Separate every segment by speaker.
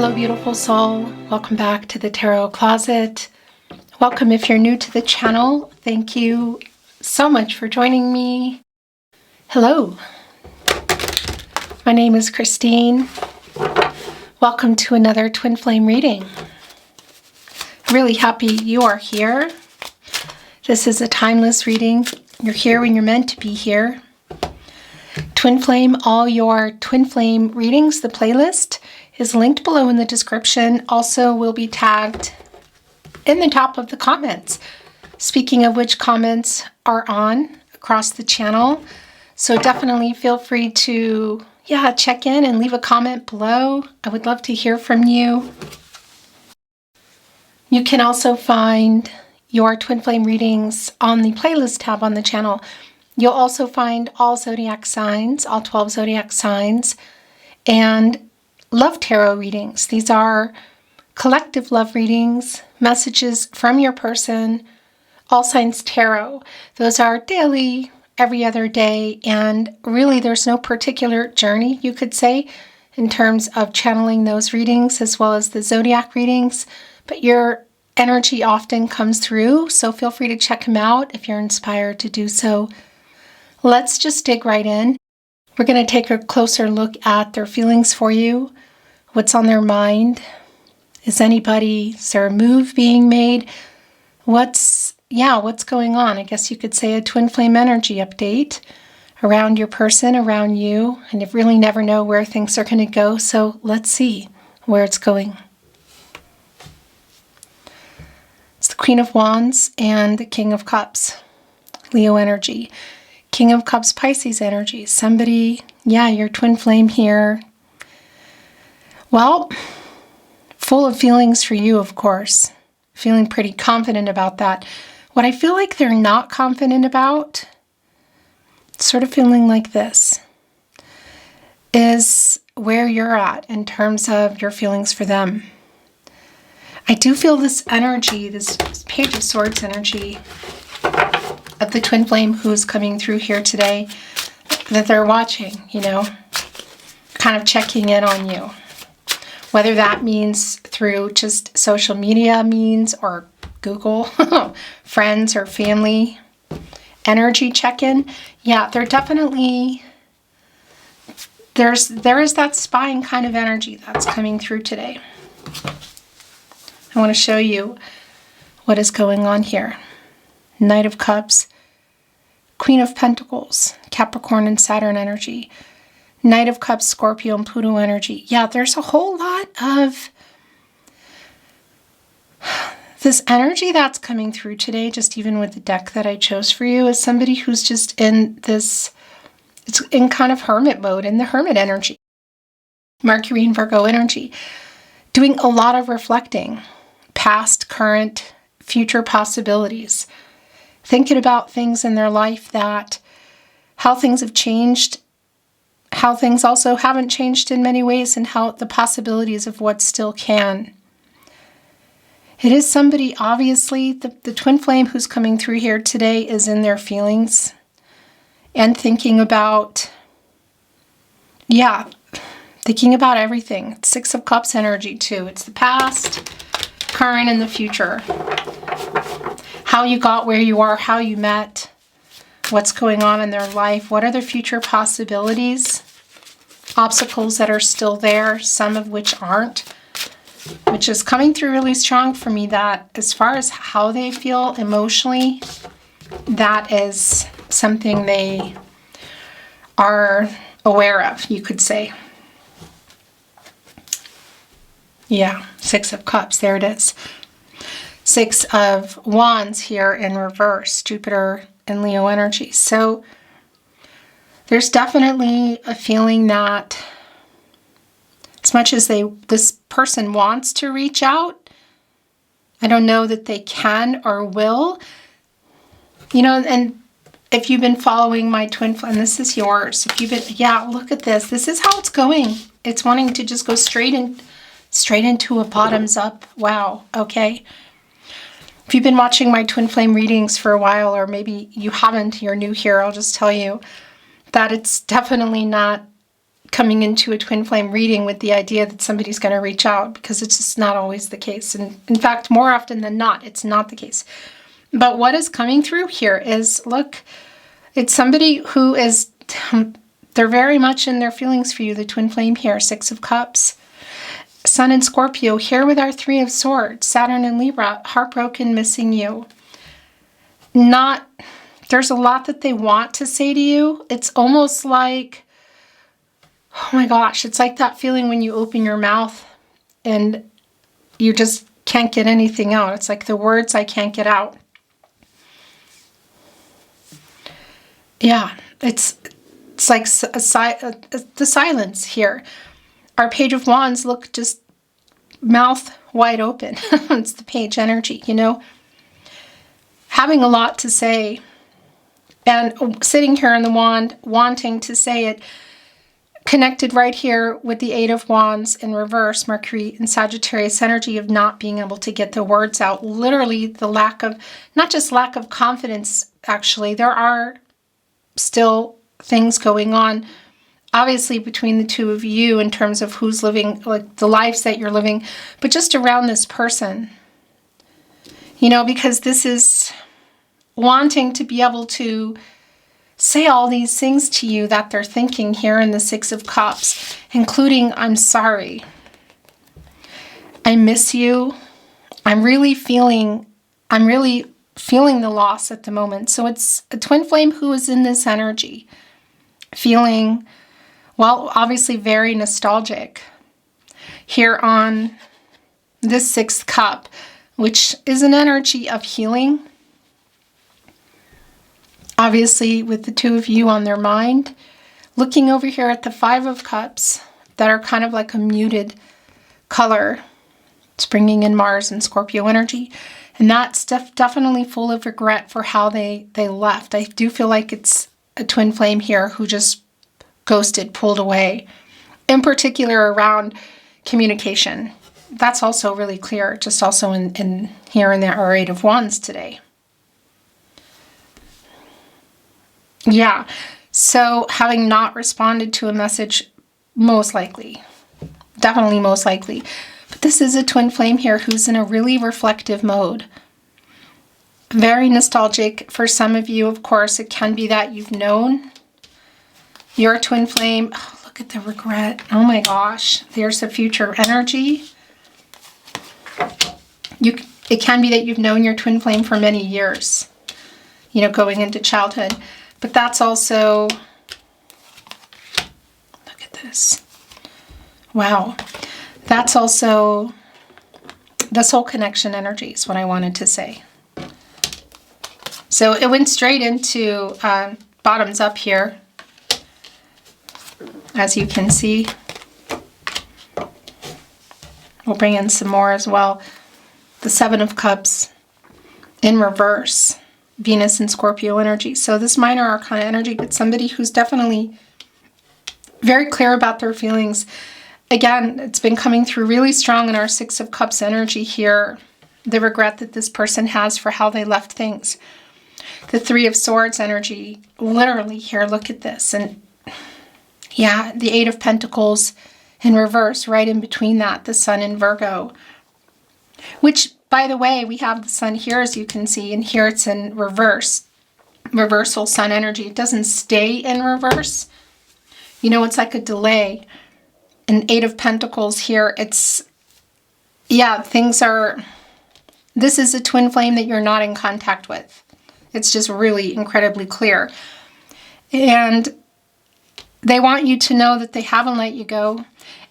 Speaker 1: Hello, beautiful soul. Welcome back to the Tarot Closet. Welcome if you're new to the channel. Thank you so much for joining me. Hello. My name is Christine. Welcome to another twin flame reading. Really happy you are here. This is a timeless reading. You're here when you're meant to be here. Twin flame, all your twin flame readings, the playlist is linked below in the description. Also will be tagged in the top of the comments. Speaking of which, comments are on across the channel. So definitely feel free to check in and leave a comment below. I would love to hear from you. You can also find your twin flame readings on the playlist tab on the channel. You'll also find all zodiac signs, all 12 zodiac signs, and love tarot readings. These are collective love readings, messages from your person, all signs tarot. Those are daily, every other day, and really there's no particular journey, you could say, in terms of channeling those readings as well as the zodiac readings, but your energy often comes through, so feel free to check them out if you're inspired to do so. Let's just dig right in. We're going to take a closer look at their feelings for you, what's on their mind. Is there a move being made? What's going on? I guess you could say a twin flame energy update around your person, around you, and you really never know where things are going to go, so let's see where it's going. It's the Queen of Wands and the King of Cups, Leo energy. King of Cups, Pisces energy. Somebody, your twin flame here. Well, full of feelings for you, of course. Feeling pretty confident about that. What I feel like they're not confident about, sort of feeling like this, is where you're at in terms of your feelings for them. I do feel this energy, this Page of Swords energy of the twin flame who's coming through here today, that they're watching, kind of checking in on you. Whether that means through just social media means or Google, friends or family, energy check-in. Yeah, they're definitely, there is that spying kind of energy that's coming through today. I want to show you what is going on here. Knight of Cups, Queen of Pentacles, Capricorn and Saturn energy, Knight of Cups, Scorpio and Pluto energy. Yeah, there's a whole lot of this energy that's coming through today, just even with the deck that I chose for you, is somebody who's just in this, it's in kind of hermit mode, in the hermit energy. Mercury and Virgo energy, doing a lot of reflecting, past, current, future possibilities. Thinking about things in their life, that how things have changed, how things also haven't changed in many ways, and how the possibilities of what still can. It is somebody, obviously, the twin flame who's coming through here today is in their feelings and thinking about, thinking about everything. It's Six of Cups energy too. It's the past, current, and the future. How you got where you are, how you met, what's going on in their life, what are their future possibilities, obstacles that are still there, some of which aren't, which is coming through really strong for me, that as far as how they feel emotionally, that is something they are aware of, you could say. Yeah, Six of Cups, there it is. Six of Wands here in reverse, Jupiter and Leo energy. So there's definitely a feeling that as much as this person wants to reach out, I don't know that they can or will. And if you've been following my twin flame, and this is yours, if you've been, look at this. This is how it's going. It's wanting to just go straight into a bottoms up. Wow. Okay. If you've been watching my twin flame readings for a while, or maybe you haven't, you're new here, I'll just tell you that it's definitely not coming into a twin flame reading with the idea that somebody's going to reach out, because it's just not always the case. And in fact, more often than not, it's not the case. But what is coming through here is, look, it's somebody who is, they're very much in their feelings for you, the twin flame here, Six of Cups. Sun and Scorpio here with our Three of Swords, Saturn and Libra, heartbroken, missing you. There's a lot that they want to say to you. It's almost like, oh my gosh, it's like that feeling when you open your mouth and you just can't get anything out. It's like the words I can't get out. Yeah, it's like the silence here. Our Page of Wands, look, just mouth wide open. It's the page energy, you know. Having a lot to say and sitting here in the wand, wanting to say it, connected right here with the Eight of Wands in reverse, Mercury and Sagittarius energy of not being able to get the words out. Literally the lack of, not just lack of confidence, actually, there are still things going on, obviously, between the two of you in terms of who's living, like the lives that you're living, but just around this person, you know, because this is wanting to be able to say all these things to you that they're thinking here in the Six of Cups, including, I'm sorry, I miss you, I'm really feeling the loss at the moment. So it's a twin flame who is in this energy, feeling, well, obviously very nostalgic here on this Sixth Cup, which is an energy of healing. Obviously, with the two of you on their mind, looking over here at the Five of Cups that are kind of like a muted color. It's bringing in Mars and Scorpio energy. And that's definitely full of regret for how they left. I do feel like it's a twin flame here who just ghosted, pulled away. In particular around communication. That's also really clear, just also in here in our Eight of Wands today. Yeah, so having not responded to a message, most likely, definitely most likely. But this is a twin flame here who's in a really reflective mode. Very nostalgic for some of you, of course. It can be that you've known your twin flame. Oh, look at the regret. Oh my gosh, there's the future energy. It can be that you've known your twin flame for many years, you know, going into childhood. But that's also, look at this. Wow. That's also the soul connection energy is what I wanted to say. So it went straight into bottoms up here, as you can see. We'll bring in some more as well. The Seven of Cups in reverse. Venus and Scorpio energy. So this minor arcana energy, but somebody who's definitely very clear about their feelings. Again, it's been coming through really strong in our Six of Cups energy here. The regret that this person has for how they left things. The Three of Swords energy, literally here, look at this. And yeah, the Eight of Pentacles in reverse, right in between that, the Sun in Virgo. Which, by the way, we have the Sun here, as you can see, and here it's in reverse. Reversal Sun energy. It doesn't stay in reverse. You know, it's like a delay. An Eight of Pentacles here. It's, yeah, things are, this is a twin flame that you're not in contact with. It's just really incredibly clear. And they want you to know that they haven't let you go.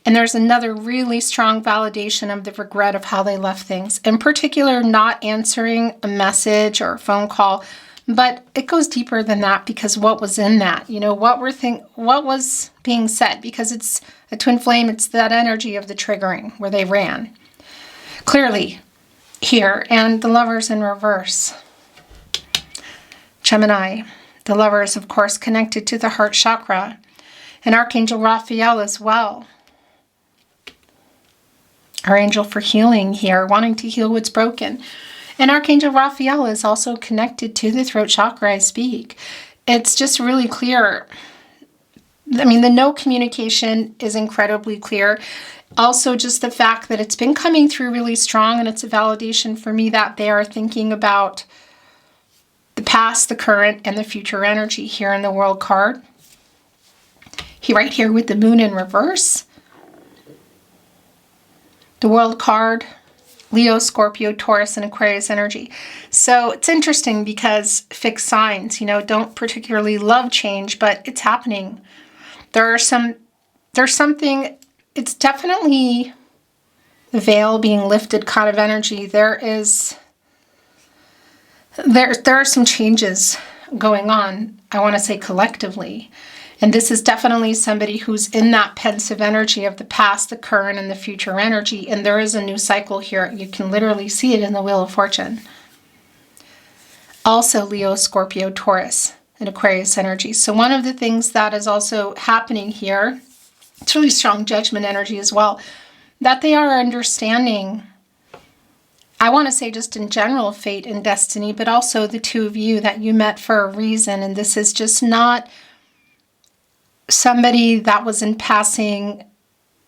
Speaker 1: And there's another really strong validation of the regret of how they left things. In particular, not answering a message or a phone call. But it goes deeper than that, because what was in that? You know, what was being said? Because it's a twin flame, it's that energy of the triggering where they ran. Clearly here. And the Lovers in reverse. Gemini. The Lovers, of course, connected to the heart chakra. And Archangel Raphael as well. Our angel for healing here, wanting to heal what's broken. And Archangel Raphael is also connected to the throat chakra I speak. It's just really clear I mean, the no communication is incredibly clear. Also, just the fact that it's been coming through really strong, and it's a validation for me that they are thinking about the past, the current, and the future energy here in the World card. Right here with the Moon in reverse. The World card, Leo, Scorpio, Taurus, and Aquarius energy. So it's interesting because fixed signs, don't particularly love change, but it's happening. There's something, it's definitely the veil being lifted kind of energy. There are some changes going on, I want to say collectively. And this is definitely somebody who's in that pensive energy of the past, the current, and the future energy. And there is a new cycle here. You can literally see it in the Wheel of Fortune. Also Leo, Scorpio, Taurus, and Aquarius energy. So one of the things that is also happening here, it's really strong Judgment energy as well, that they are understanding, I want to say just in general, fate and destiny, but also the two of you, that you met for a reason. And this is just not somebody that was in passing,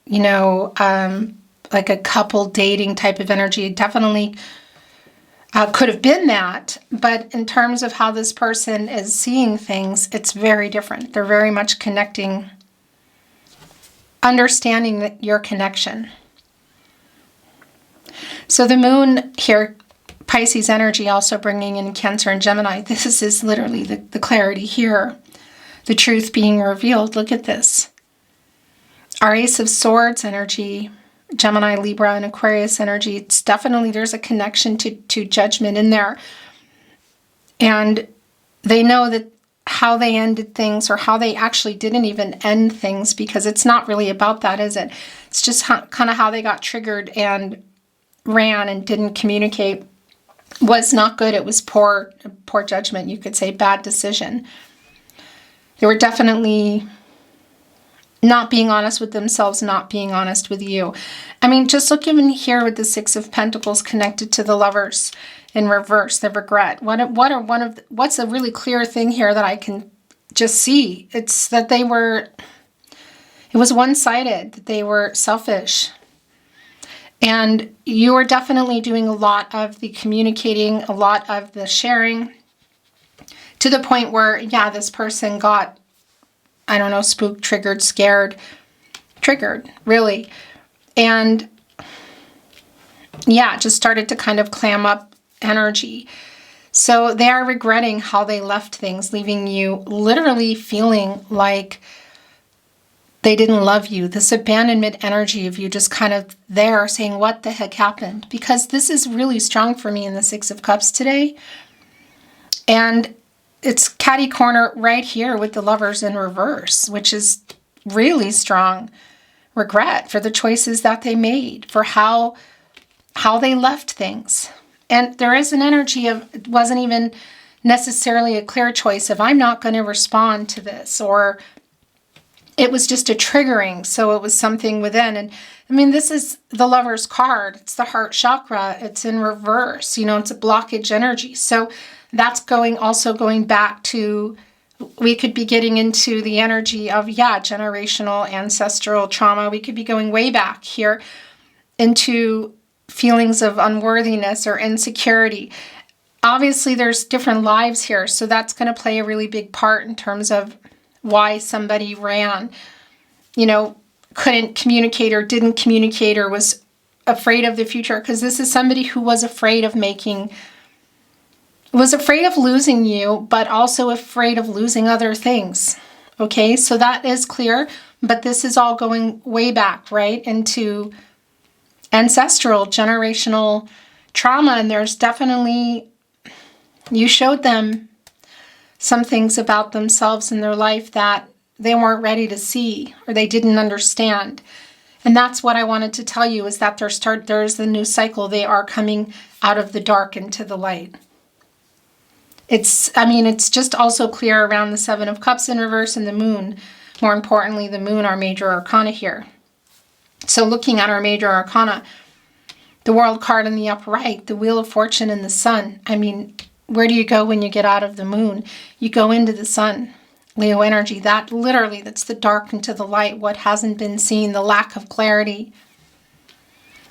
Speaker 1: like a couple dating type of energy. It definitely could have been that, but in terms of how this person is seeing things, it's very different. They're very much connecting, understanding that your connection. So the Moon here, Pisces energy, also bringing in Cancer and Gemini. This is literally the clarity here. The truth being revealed. Look at this. Our Ace of Swords energy, Gemini, Libra, and Aquarius energy. It's definitely, there's a connection to judgment in there. And they know that how they ended things, or how they actually didn't even end things, because it's not really about that, is it? It's just kind of how they got triggered and ran and didn't communicate. Was not good. It was poor judgment. You could say bad decision. They were definitely not being honest with themselves, not being honest with you. I mean, just look even here with the Six of Pentacles connected to the Lovers in reverse, the regret. What's a really clear thing here that I can just see? It's that it was one-sided, that they were selfish. And you are definitely doing a lot of the communicating, a lot of the sharing, to the point where, yeah, this person got, I don't know, spooked, triggered, scared, really. And yeah, just started to kind of clam up energy. So they are regretting how they left things, leaving you literally feeling like they didn't love you. This abandonment energy of you just kind of there saying, what the heck happened? Because this is really strong for me in the Six of Cups today. And it's catty corner right here with the Lovers in reverse, which is really strong regret for the choices that they made, for how they left things. And there is an energy of, it wasn't even necessarily a clear choice of, I'm not going to respond to this, or it was just a triggering, so it was something within. And I mean, this is the Lover's card. It's the heart chakra. It's in reverse. It's a blockage energy. So that's also going back to, we could be getting into the energy of, generational, ancestral trauma. We could be going way back here into feelings of unworthiness or insecurity. Obviously, there's different lives here, so that's going to play a really big part in terms of why somebody ran, couldn't communicate or didn't communicate or was afraid of the future. Because this is somebody who was afraid of losing you, but also afraid of losing other things. Okay, so that is clear, but this is all going way back, right, into ancestral, generational trauma. And there's definitely, you showed them some things about themselves in their life that they weren't ready to see, or they didn't understand. And that's what I wanted to tell you, is that there's the new cycle. They are coming out of the dark into the light. It's just also clear around the Seven of Cups in reverse and the Moon. More importantly, the Moon, our major arcana here. So looking at our major arcana, the World card in the upper right, the Wheel of Fortune and the Sun. I mean, where do you go when you get out of the Moon? You go into the Sun. Leo energy, that literally, that's the dark into the light, what hasn't been seen, the lack of clarity,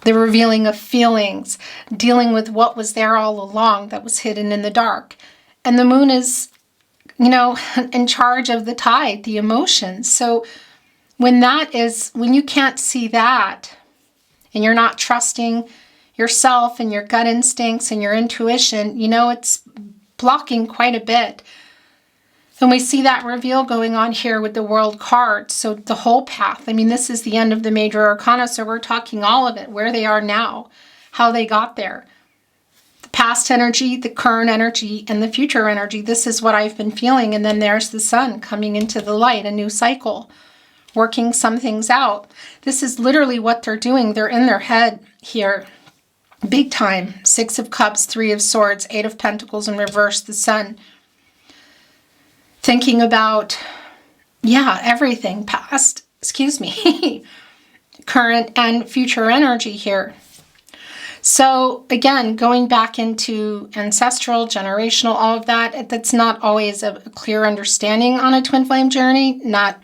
Speaker 1: the revealing of feelings, dealing with what was there all along that was hidden in the dark. And the moon is, in charge of the tide, the emotions. So when you can't see that, and you're not trusting yourself and your gut instincts and your intuition, it's blocking quite a bit. And we see that reveal going on here with the World card. So the whole path, this is the end of the major arcana, so we're talking all of it, where they are now, how they got there. The past energy, the current energy, and the future energy. This is what I've been feeling. And then there's the sun coming into the light, a new cycle, working some things out. This is literally what they're doing. They're in their head here, big time. 6 of Cups, 3 of Swords, 8 of Pentacles in reverse, the sun. Thinking about, everything past, current and future energy here. So again, going back into ancestral, generational, all of that, that's not always a clear understanding on a twin flame journey, not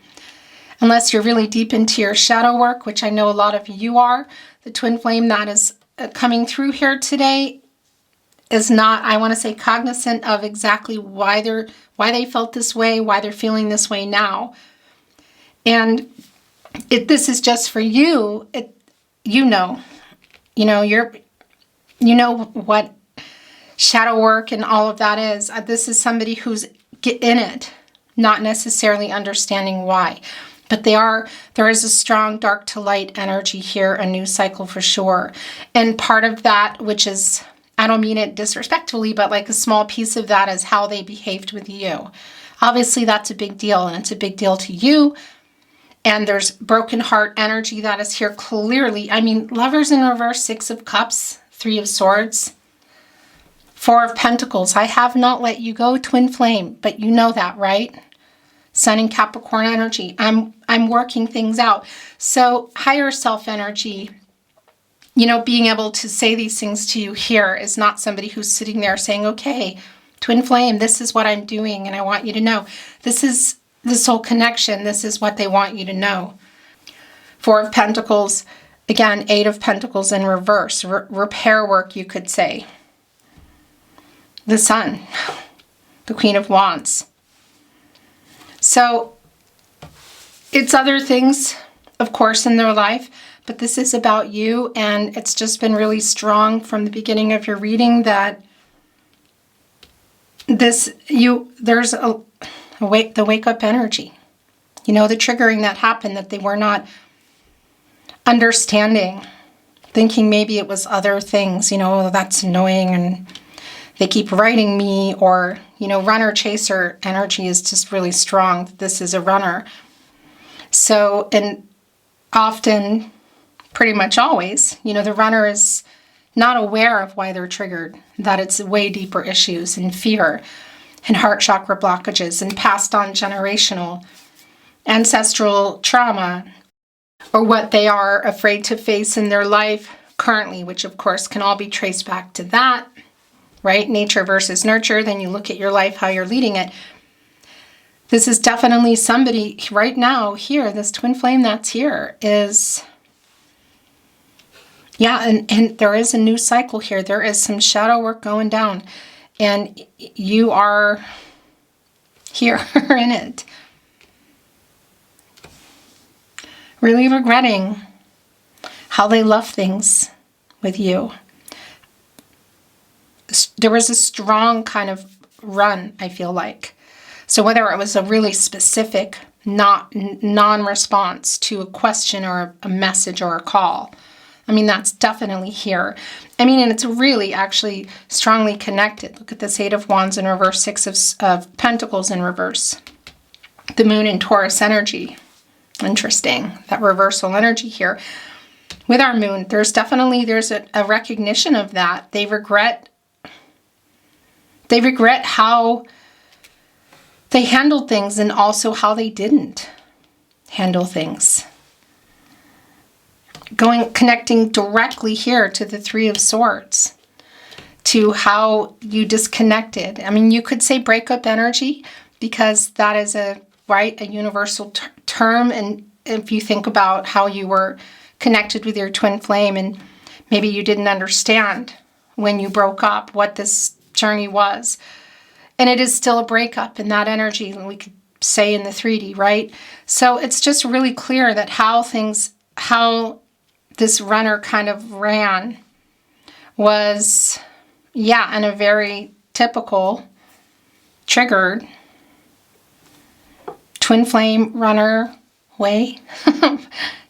Speaker 1: unless you're really deep into your shadow work, which I know a lot of you are. The twin flame that is coming through here today is not, I want to say, cognizant of exactly why they felt this way, why they're feeling this way now. And this is just for you. What shadow work and all of that is. This is somebody who's in it, not necessarily understanding why. But there is a strong dark to light energy here, a new cycle for sure. And part of that, which is, I don't mean it disrespectfully, but like a small piece of that is how they behaved with you. Obviously, that's a big deal, and it's a big deal to you. And there's broken heart energy that is here clearly. Lovers in reverse, 6 of Cups, 3 of Swords, 4 of Pentacles. I have not let you go, twin flame, but you know that, right? Sun and Capricorn energy. I'm working things out. So higher self energy, being able to say these things to you here is not somebody who's sitting there saying, okay, twin flame, this is what I'm doing and I want you to know. This is the soul connection. This is what they want you to know. 4 of Pentacles, again, 8 of Pentacles in reverse. Repair work, you could say. The Sun, the Queen of Wands. So it's other things, of course, in their life, but this is about you, and it's just been really strong from the beginning of your reading that there's the wake up energy, the triggering that happened that they were not understanding, thinking maybe it was other things, that's annoying and they keep writing me, or, runner chaser energy is just really strong. This is a runner. So, and often, pretty much always, the runner is not aware of why they're triggered, that it's way deeper issues and fear and heart chakra blockages and passed on generational ancestral trauma, or what they are afraid to face in their life currently, which of course can all be traced back to that, right? Nature versus nurture. Then you look at your life, how you're leading it. This is definitely somebody right now here, this twin flame that's here is, and there is a new cycle here. There is some shadow work going down, and you are here in it. Really regretting how they left things with you. There was a strong kind of run, I feel like. So whether it was a really specific non-response to a question or a message or a call, that's definitely here. And it's really actually strongly connected. Look at this 8 of Wands in reverse, 6 of Pentacles in reverse. The moon in Taurus energy. Interesting, that reversal energy here. With our moon, there's a recognition of that. They regret how they handled things, and also how they didn't handle things. Connecting directly here to the 3 of Swords, to how you disconnected. You could say breakup energy, because that is a right? A universal term. And if you think about how you were connected with your twin flame and maybe you didn't understand when you broke up what this journey was. And it is still a breakup in that energy, and we could say in the 3D, right? So it's just really clear that how this runner kind of ran was, in a very typical, triggered, twin flame runner way.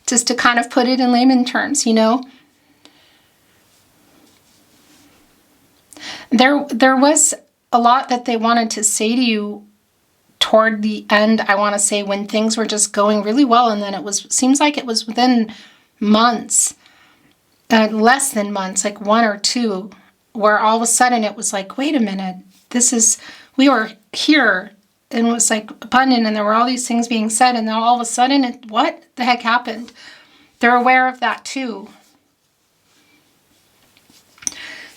Speaker 1: Just to kind of put it in layman terms, you know. There was a lot that they wanted to say to you toward the end, I want to say, when things were just going really well, and then seems like it was within months, less than months, like 1 or 2, where all of a sudden it was like, wait a minute, we were here, and it was like abundant, and there were all these things being said, and then all of a sudden, what the heck happened? They're aware of that too.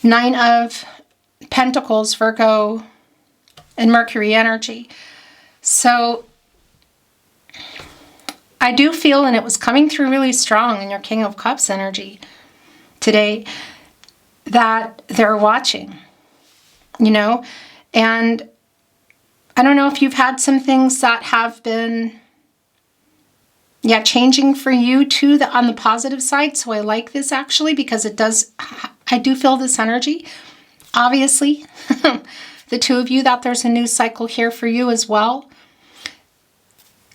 Speaker 1: 9 of Pentacles, Virgo, and Mercury energy. So I do feel, and it was coming through really strong in your King of Cups energy today, that they're watching, you know. And I don't know if you've had some things that have been, changing for you too, on the positive side. So I like this actually, because I do feel this energy. Obviously, the 2 of you, that there's a new cycle here for you as well.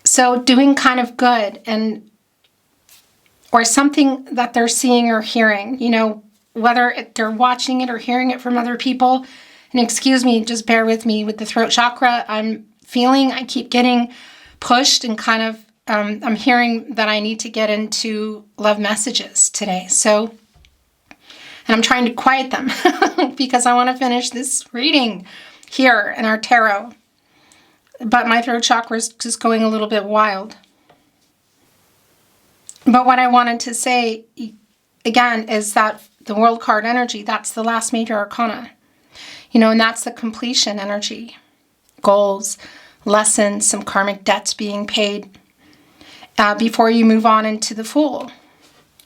Speaker 1: So doing kind of good, or something that they're seeing or hearing, you know, whether they're watching it or hearing it from other people. And excuse me, just bear with me with the throat chakra. I'm feeling I keep getting pushed and kind of, I'm hearing that I need to get into love messages today. So, and I'm trying to quiet them because I want to finish this reading here in our tarot. But my throat chakra is just going a little bit wild. But what I wanted to say, again, is that the World card energy, that's the last major arcana. You know, and that's the completion energy. Goals, lessons, some karmic debts being paid before you move on into the Fool.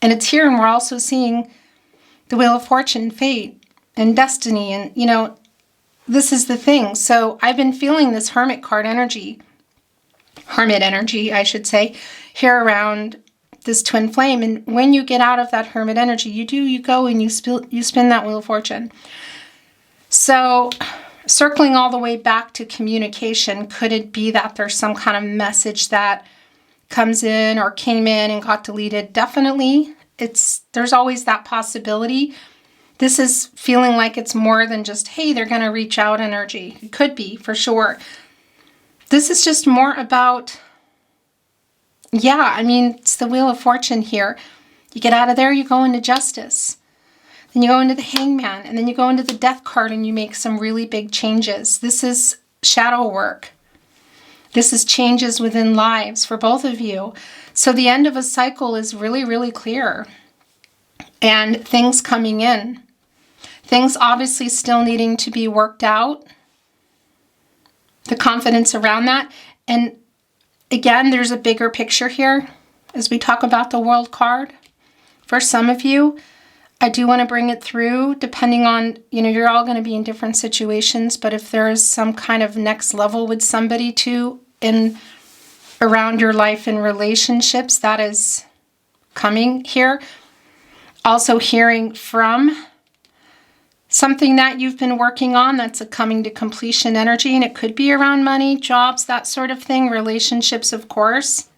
Speaker 1: And it's here, and we're also seeing the Wheel of Fortune, fate, and destiny. And, you know, this is the thing. So I've been feeling this Hermit energy, I should say, here around this twin flame. And when you get out of that Hermit energy, you go and you spin that Wheel of Fortune. So circling all the way back to communication, could it be that there's some kind of message that comes in or came in and got deleted? Definitely. There's always that possibility. This is feeling like it's more than just, hey, they're going to reach out energy. It could be, for sure. This is just more about, it's the Wheel of Fortune here. You get out of there, you go into Justice. Then you go into the Hangman, and then you go into the Death card, and you make some really big changes. This is shadow work. This is changes within lives for both of you. So the end of a cycle is really, really clear. And things coming in. Things obviously still needing to be worked out. The confidence around that. And again, there's a bigger picture here as we talk about the World card. For some of you, I do want to bring it through, depending on, you're all going to be in different situations, but if there's some kind of next level with somebody too, around your life and relationships, that is coming here. Also hearing from something that you've been working on, that's a coming to completion energy, and it could be around money, jobs, that sort of thing, relationships, of course.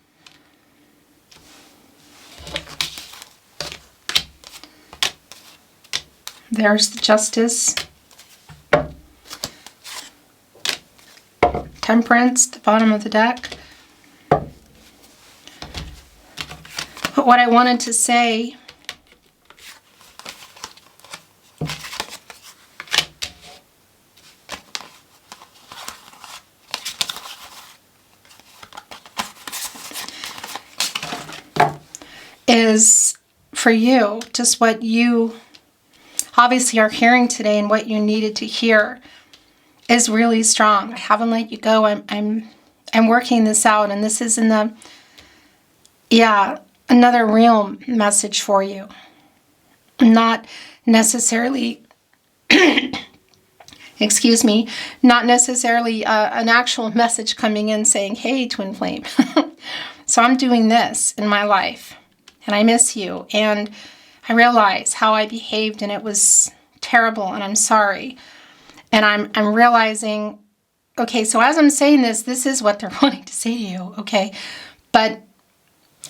Speaker 1: There's the Justice. Temperance, the bottom of the deck. But what I wanted to say is for you, just what you obviously are hearing today and what you needed to hear is really strong. I haven't let you go. I'm working this out, and this is in the, another realm message for you. Not necessarily, excuse me, not necessarily an actual message coming in saying, hey, twin flame. So I'm doing this in my life, and I miss you, and I realize how I behaved, and it was terrible, and I'm sorry. And I'm realizing, okay, so as I'm saying this, this is what they're wanting to say to you, okay? But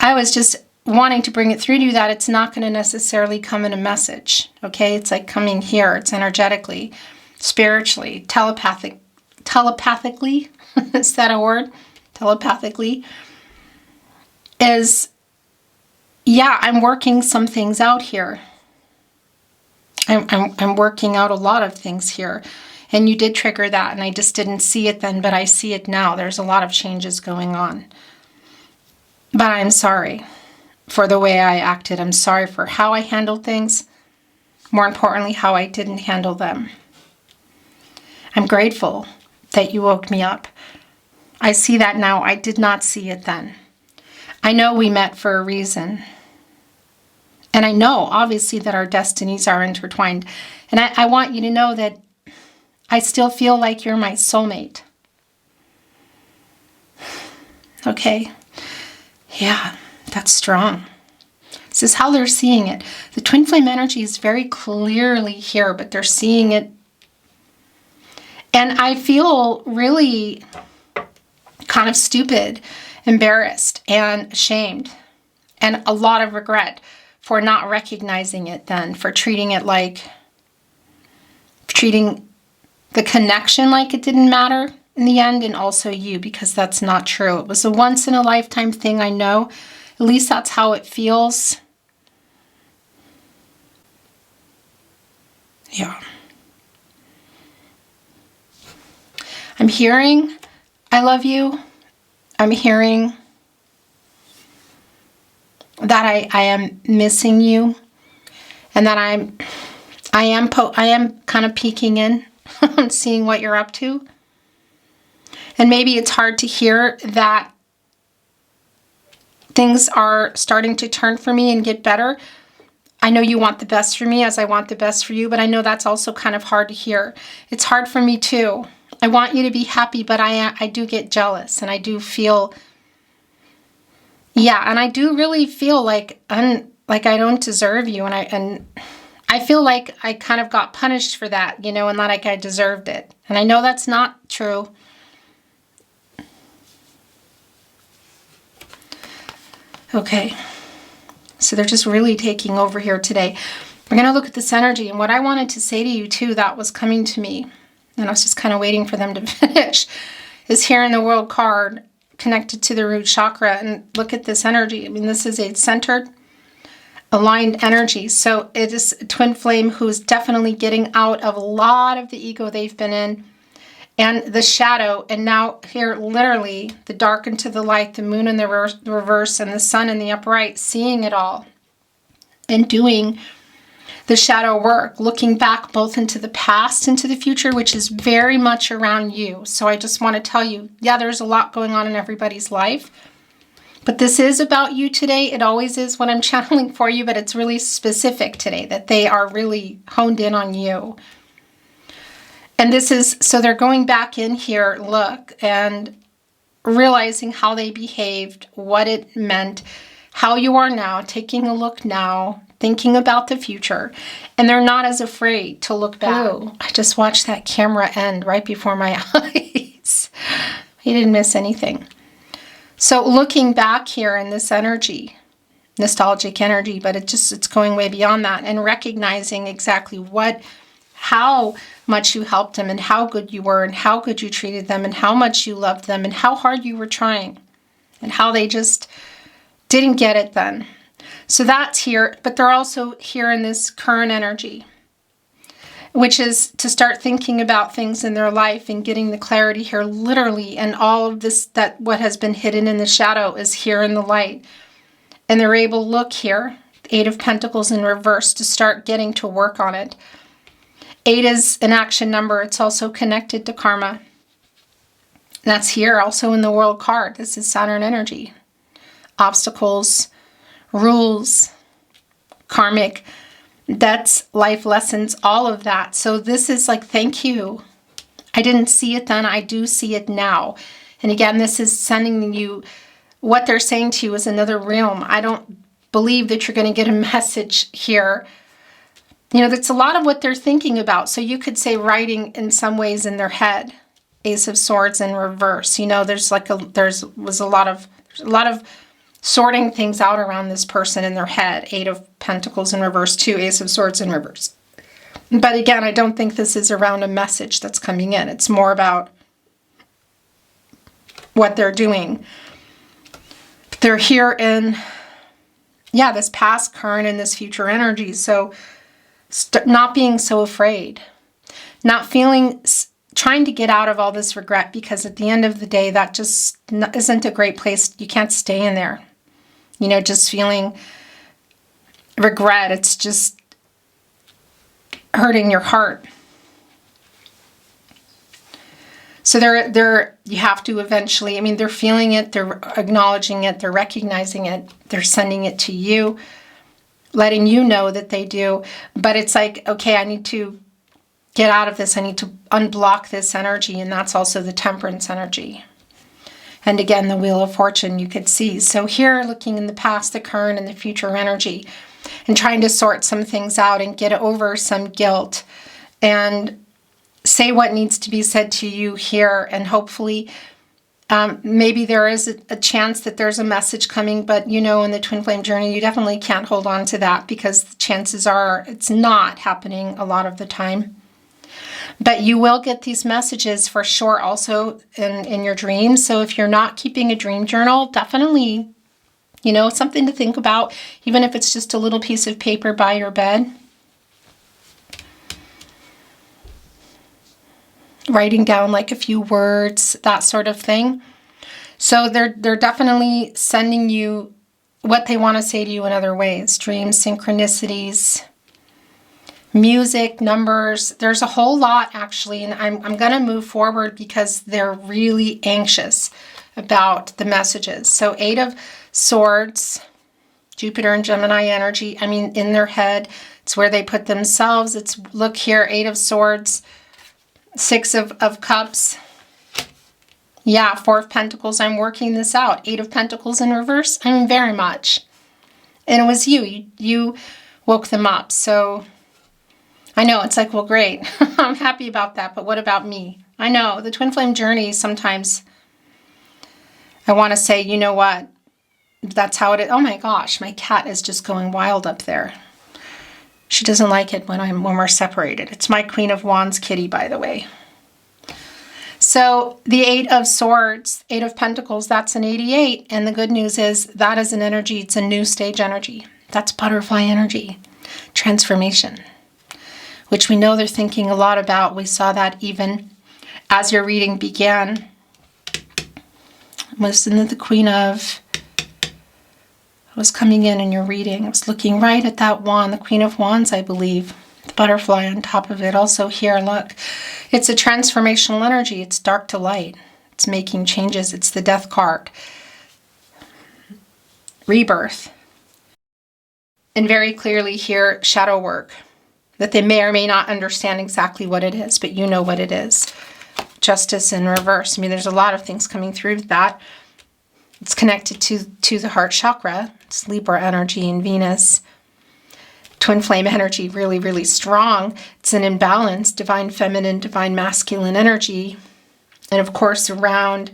Speaker 1: I was just wanting to bring it through to you that it's not going to necessarily come in a message, okay? It's like coming here. It's energetically, spiritually, telepathically, is that a word? Telepathically. I'm working some things out here. I'm working out a lot of things here. And you did trigger that, and I just didn't see it then, but I see it now. There's a lot of changes going on. But I'm sorry for the way I acted. I'm sorry for how I handled things. More importantly, how I didn't handle them. I'm grateful that you woke me up. I see that now. I did not see it then. I know we met for a reason. And I know, obviously, that our destinies are intertwined. And I want you to know that I still feel like you're my soulmate. Okay? Yeah, that's strong. This is how they're seeing it. The twin flame energy is very clearly here, but they're seeing it. And I feel really kind of stupid, embarrassed, and ashamed, and a lot of regret for not recognizing it then, for treating it like, treating the connection like it didn't matter in the end, and also you, because that's not true. It was a once-in-a-lifetime thing, I know. At least that's how it feels. Yeah. I'm hearing, I love you. I'm hearing that I am missing you, and that I am kind of peeking in and seeing what you're up to. And maybe it's hard to hear that things are starting to turn for me and get better. I know you want the best for me as I want the best for you, but I know that's also kind of hard to hear. It's hard for me too. I want you to be happy, but I do get jealous, and I do feel, and I do really feel like I don't deserve you, and I feel like I kind of got punished for that, and not like I deserved it. And I know that's not true. Okay, so they're just really taking over here today. We're going to look at this energy, and what I wanted to say to you too, that was coming to me, and I was just kind of waiting for them to finish, is here in the World card, connected to the root chakra. And look at this energy. I mean, this is a centered, aligned energy. So it is a twin flame who's definitely getting out of a lot of the ego they've been in, and the shadow, and now here literally the dark into the light, the moon in the reverse, and the sun in the upright, seeing it all and doing the shadow work, looking back both into the past, into the future, which is very much around you. So I just want to tell you, there's a lot going on in everybody's life, but this is about you today. It always is when I'm channeling for you, but it's really specific today, that they are really honed in on you. And this is, so they're going back in here, look, and realizing how they behaved, what it meant, how you are now, taking a look now, thinking about the future, and they're not as afraid to look back. Oh, I just watched that camera end right before my eyes. You didn't miss anything. So looking back here in this energy, nostalgic energy, but it's going way beyond that, and recognizing exactly how much you helped them, and how good you were, and how good you treated them, and how much you loved them, and how hard you were trying, and how they just didn't get it then. So that's here, but they're also here in this current energy, which is to start thinking about things in their life and getting the clarity here literally, and all of this, that what has been hidden in the shadow is here in the light. And they're able to look here, 8 of Pentacles in reverse, to start getting to work on it. 8 is an action number. It's also connected to karma. That's here also in the World card. This is Saturn energy. Obstacles, rules, karmic debts, life lessons, all of that. So this is like, thank you. I didn't see it then. I do see it now. And again, this is sending you, what they're saying to you is another realm. I don't believe that you're going to get a message here. You know, that's a lot of what they're thinking about. So you could say writing in some ways in their head. Ace of Swords in reverse. You know, there's a lot of sorting things out around this person in their head. Eight of Pentacles in reverse too. Ace of Swords in reverse. But again, I don't think this is around a message that's coming in. It's more about what they're doing. They're here in, yeah, this past, current, and this future energy. So not being so afraid. Not feeling, trying to get out of all this regret, because at the end of the day, that just isn't a great place. You can't stay in there. You know, just feeling regret. It's just hurting your heart. So you have to eventually, I mean, they're feeling it, they're acknowledging it, they're recognizing it, they're sending it to you, letting you know that they do. But it's like, okay, I need to get out of this. I need to unblock this energy. And that's also the Temperance energy. And again, the Wheel of Fortune you could see. So here, looking in the past, the current, and the future energy, and trying to sort some things out and get over some guilt and say what needs to be said to you here. And hopefully, maybe there is a chance that there's a message coming, but you know, in the twin flame journey, you definitely can't hold on to that, because the chances are it's not happening a lot of the time. But you will get these messages for sure also in your dreams. So if you're not keeping a dream journal, definitely, you know, something to think about, even if it's just a little piece of paper by your bed. Writing down like a few words, that sort of thing. So they're definitely sending you what they want to say to you in other ways. Dreams, synchronicities, music, numbers. There's a whole lot actually, and I'm going to move forward because they're really anxious about the messages. So 8 of Swords, Jupiter and Gemini energy. I mean, in their head, it's where they put themselves. It's, look here, 8 of Swords, 6 of Cups. Yeah, 4 of Pentacles. I'm working this out. 8 of Pentacles in reverse. I mean, very much. And it was you woke them up. So I know it's like, well, great. I'm happy about that. But what about me? I know the twin flame journey, sometimes I want to say, you know what? That's how it is. Oh my gosh, my cat is just going wild up there. She doesn't like it when we're separated. It's my Queen of Wands kitty, by the way. So the 8 of Swords, 8 of Pentacles, that's an 88. And the good news is that is an energy. It's a new stage energy. That's butterfly energy, transformation, which we know they're thinking a lot about. We saw that even as your reading began. Listen to the Queen of was coming in your reading. I was looking right at that wand, the Queen of Wands, I believe. The butterfly on top of it. Also here, look. It's a transformational energy. It's dark to light. It's making changes. It's the Death card. Rebirth. And very clearly here, shadow work. That they may or may not understand exactly what it is, but you know what it is. Justice in reverse. I mean, there's a lot of things coming through that. It's connected to the heart chakra. It's Libra energy and Venus. Twin flame energy, really, really strong. It's an imbalance, divine feminine, divine masculine energy. And of course, it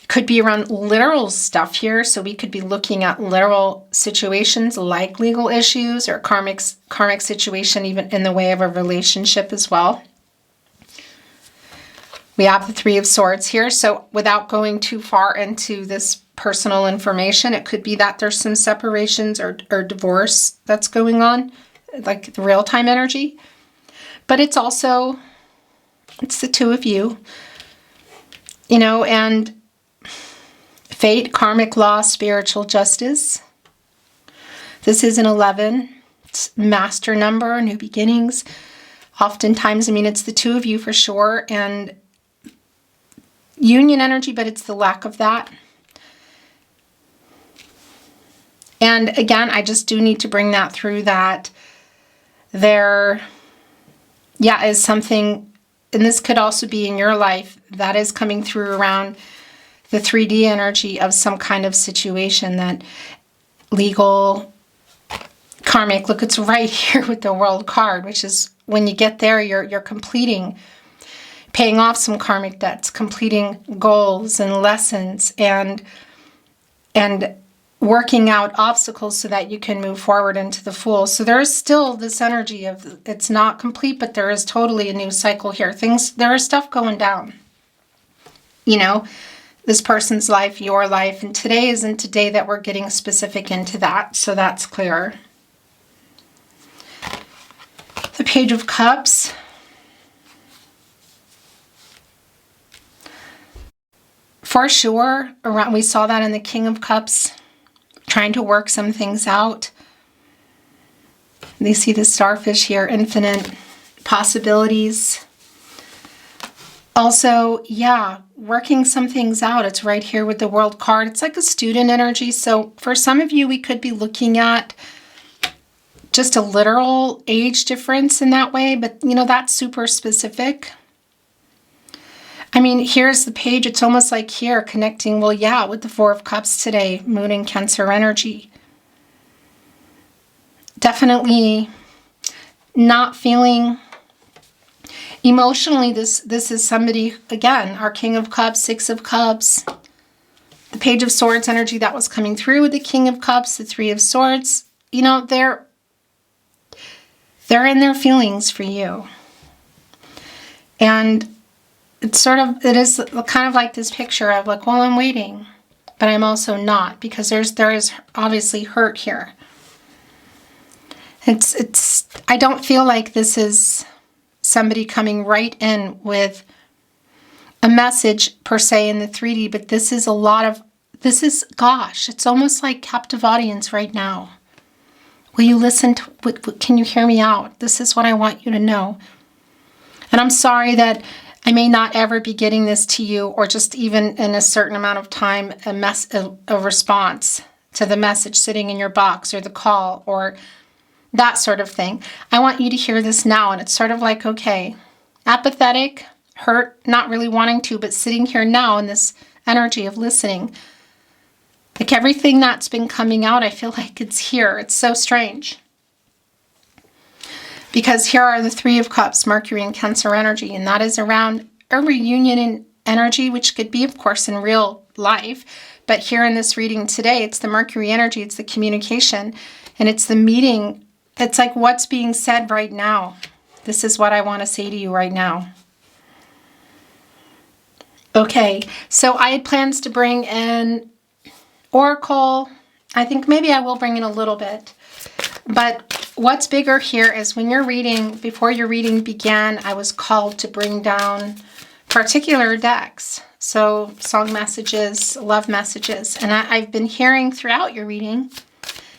Speaker 1: could be around literal stuff here. So we could be looking at literal situations like legal issues or karmic situation, even in the way of a relationship as well. We have the 3 of Swords here. So without going too far into this personal information, it could be that there's some separations or divorce that's going on, like the real-time energy. But it's also, it's the 2 of you, you know, and fate, karmic law, spiritual justice. This is an 11. It's master number, new beginnings. Oftentimes, I mean, it's the 2 of you for sure. And union energy, but it's the lack of that. And again, I just do need to bring that through, that there, is something, and this could also be in your life, that is coming through around the 3D energy of some kind of situation, that legal, karmic. Look, it's right here with the World card, which is when you get there, you're completing, paying off some karmic debts, completing goals and lessons, and working out obstacles so that you can move forward into the Fool. So there is still this energy of it's not complete, but there is totally a new cycle here. There is stuff going down. You know, this person's life, your life, and today isn't a day that we're getting specific into that, so that's clear. The Page of Cups. For sure, we saw that in the King of Cups, trying to work some things out. They see the starfish here, infinite possibilities. Also, working some things out. It's right here with the World card. It's like a student energy. So for some of you, we could be looking at just a literal age difference in that way, but you know, that's super specific. I mean, here's the page. It's almost like here connecting, with the Four of Cups today, Moon and Cancer energy. Definitely not feeling emotionally. This is somebody, again, our King of Cups, Six of Cups, the Page of Swords energy that was coming through with the King of Cups, the Three of Swords. You know, they're in their feelings for you. And it is kind of like this picture of like, well, I'm waiting, but I'm also not, because there is obviously hurt here. I don't feel like this is somebody coming right in with a message per se in the 3D, but this is it's almost like captive audience right now. Will you listen to, can you hear me out? This is what I want you to know. And I'm sorry that I may not ever be getting this to you, or just even in a certain amount of time, a response to the message sitting in your box, or the call, or that sort of thing. I want you to hear this now, and it's sort of like, okay, apathetic, hurt, not really wanting to, but sitting here now in this energy of listening. Like everything that's been coming out, I feel like it's here. It's so strange. Because here are the Three of Cups, Mercury and Cancer energy, and that is around a reunion in energy, which could be, of course, in real life. But here in this reading today, it's the Mercury energy, it's the communication, and it's the meeting. It's like what's being said right now. This is what I want to say to you right now. Okay, so I had plans to bring in Oracle. I think maybe I will bring in a little bit. But what's bigger here is when you're reading, before your reading began, I was called to bring down particular decks. So song messages, love messages. And I've been hearing throughout your reading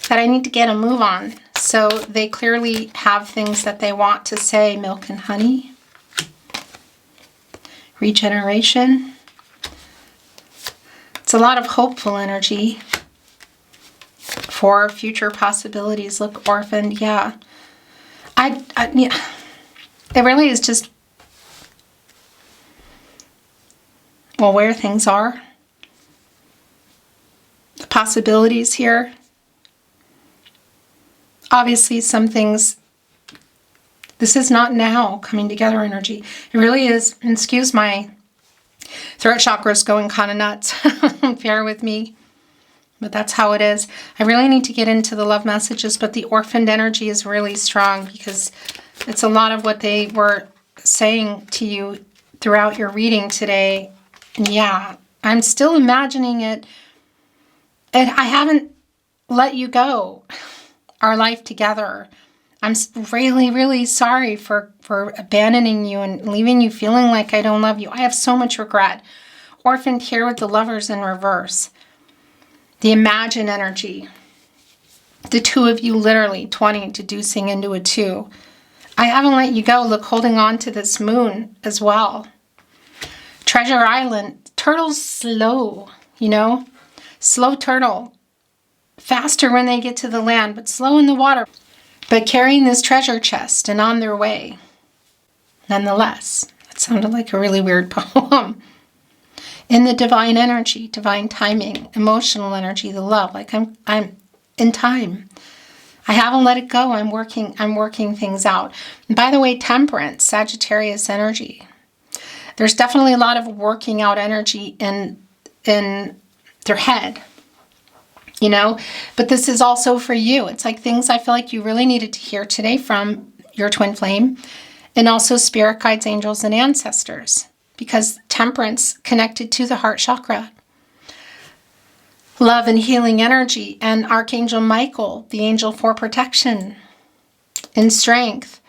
Speaker 1: that I need to get a move on. So they clearly have things that they want to say. Milk and honey. Regeneration. It's a lot of hopeful energy for future possibilities. Look, orphaned, yeah. It really is just, well, where things are. The possibilities here. Obviously, some things, this is not now coming together energy. It really is, and excuse my throat chakras going kind of nuts. Bear with me. But that's how it is. I really need to get into the love messages, but the orphaned energy is really strong because it's a lot of what they were saying to you throughout your reading today. And yeah, I'm still imagining it. And I haven't let you go. Our life together. I'm really, really sorry for abandoning you and leaving you feeling like I don't love you. I have so much regret. Orphaned here with the Lovers in reverse. The Imagine energy. The two of you literally 20 deducing into a 2. I haven't let you go. Look, holding on to this Moon as well. Treasure Island. turtle's slow, you know? Slow turtle. Faster when they get to the land, but slow in the water. But carrying this treasure chest and on their way. Nonetheless, that sounded like a really weird poem. In the divine energy, divine timing, emotional energy, the love, like I'm in time. I haven't let it go. I'm working things out. And by the way, temperance, Sagittarius energy. There's definitely a lot of working out energy in their head, you know, but this is also for you. It's like things I feel like you really needed to hear today from your twin flame, and also spirit guides, angels, and ancestors, because temperance connected to the heart chakra. Love and healing energy, and Archangel Michael, the angel for protection and strength,